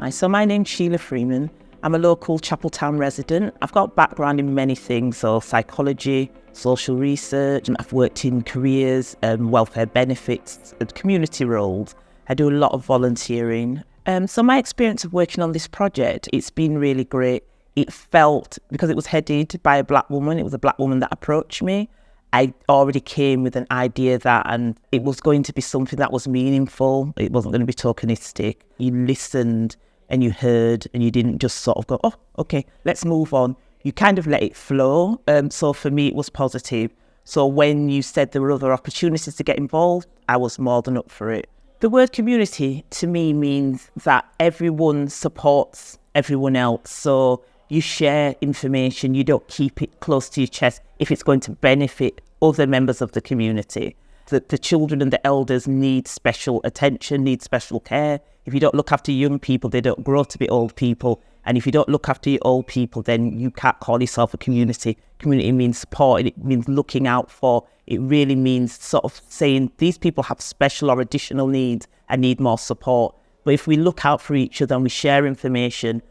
Hi, so my name's Sheila Freeman. I'm a local Chapeltown resident. I've got a background in many things, so psychology, social research, and I've worked in careers, welfare benefits, and community roles. I do a lot of volunteering. So my experience of working on this project, it's been really great. It felt, because it was headed by a black woman, it was a black woman that approached me. I already came with an idea that, and it was going to be something that was meaningful. It wasn't going to be tokenistic. You listened and you heard, and you didn't just sort of go, oh, okay, let's move on. You kind of let it flow. So for me, it was positive. So when you said there were other opportunities to get involved, I was more than up for it. The word community to me means that everyone supports everyone else. So you share information, you don't keep it close to your chest if it's going to benefit other members of the community. The children and the elders need special attention, need special care. If you don't look after young people, they don't grow to be old people. And if you don't look after your old people, then you can't call yourself a community. Community means support, it means looking out for. It really means sort of saying these people have special or additional needs and need more support. But if we look out for each other and we share information,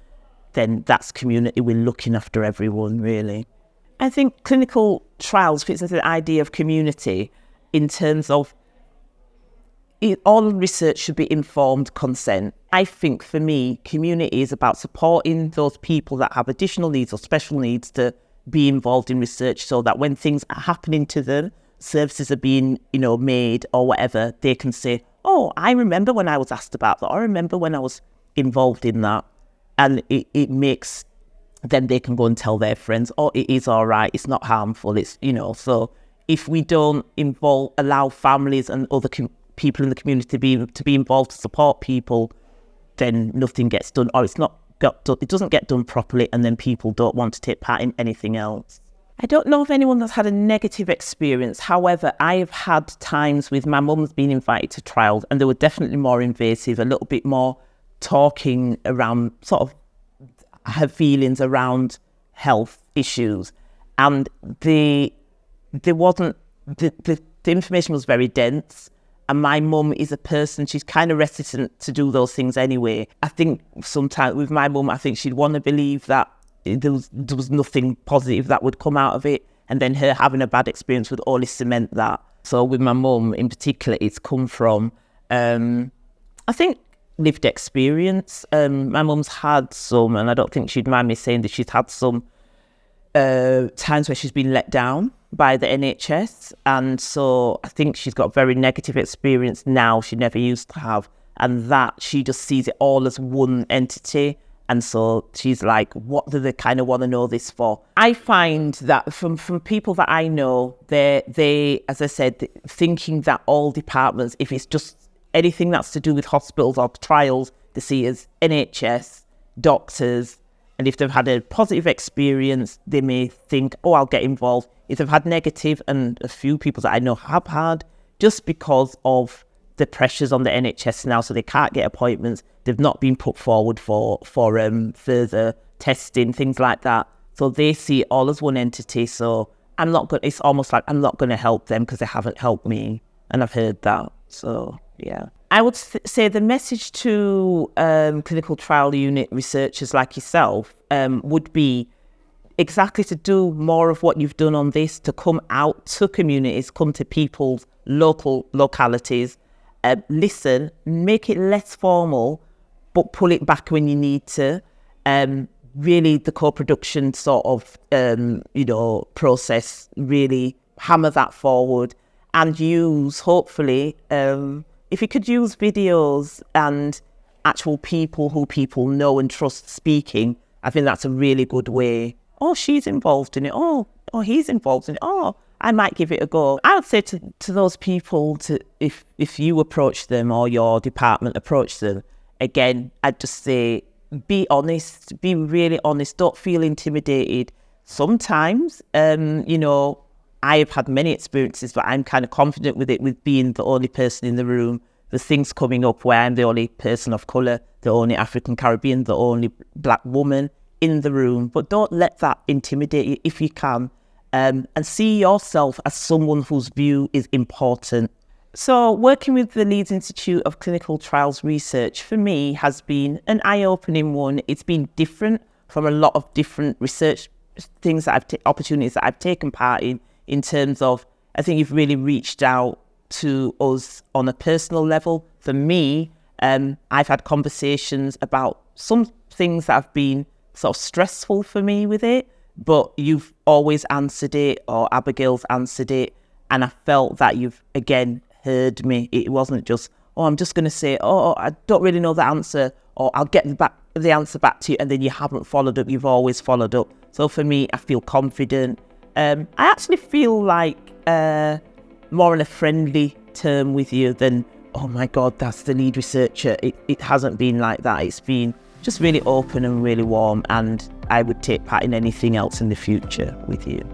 then that's community. We're looking after everyone, really. I think clinical trials fits into the idea of community in terms of all research should be informed consent. I think for me, community is about supporting those people that have additional needs or special needs to be involved in research, so that when things are happening to them, services are being, made or whatever, they can say, oh, I remember when I was asked about that, or I remember when I was involved in that. And it makes, then they can go and tell their friends, oh, it is all right, it's not harmful, it's, so if we don't allow families and other people in the community to be involved to support people, then nothing gets done, or it doesn't get done properly, and then people don't want to take part in anything else. I don't know of anyone that's had a negative experience. However, I have had times with my mum's been invited to trials, and they were definitely more invasive, a little bit more talking around sort of her feelings around health issues, and the information was very dense. And my mum is a person, she's kind of reticent to do those things anyway. I think sometimes with my mum, I think she'd want to believe that there was nothing positive that would come out of it. And then her having a bad experience would only cement that. So with my mum in particular, it's come from, I think, lived experience. My mum's had some, and I don't think she'd mind me saying that she's had some times where she's been let down by the NHS, and so I think she's got a very negative experience now she never used to have, and that she just sees it all as one entity, and so she's like, what do they kind of want to know this for? I find that from people that I know, they as I said, thinking that all departments, if it's just anything that's to do with hospitals or trials, they see as NHS, doctors, and if they've had a positive experience, they may think, oh, I'll get involved. If they've had negative, and a few people that I know have had, just because of the pressures on the NHS now, so they can't get appointments, they've not been put forward for further testing, things like that. So they see it all as one entity. So it's almost like I'm not going to help them because they haven't helped me. And I've heard that. So, yeah. I would say the message to clinical trial unit researchers like yourself would be exactly to do more of what you've done on this, to come out to communities, come to people's localities, listen, make it less formal, but pull it back when you need to. Really, the co-production sort of, process, really hammer that forward, and use, hopefully, if you could use videos and actual people who people know and trust speaking, I think that's a really good way. Oh, she's involved in it. Oh, he's involved in it. Oh, I might give it a go. I would say to those people, if you approach them or your department approach them, again, I'd just say, be honest, be really honest. Don't feel intimidated. Sometimes, I have had many experiences, but I'm kind of confident with it, with being the only person in the room. There's things coming up where I'm the only person of colour, the only African Caribbean, the only black woman in the room. But don't let that intimidate you if you can. And see yourself as someone whose view is important. So working with the Leeds Institute of Clinical Trials Research for me has been an eye-opening one. It's been different from a lot of different research things that opportunities that I've taken part in terms of, I think you've really reached out to us on a personal level. For me, I've had conversations about some things that have been sort of stressful for me with it, but you've always answered it, or Abigail's answered it, and I felt that you've, again, heard me. It wasn't just, oh, I'm just going to say, oh, I don't really know the answer, or I'll get the answer back to you, and then you haven't followed up. You've always followed up. So for me, I feel confident. I actually feel like more on a friendly term with you than, oh my God, that's the lead researcher. It hasn't been like that. It's been just really open and really warm, and I would take part in anything else in the future with you.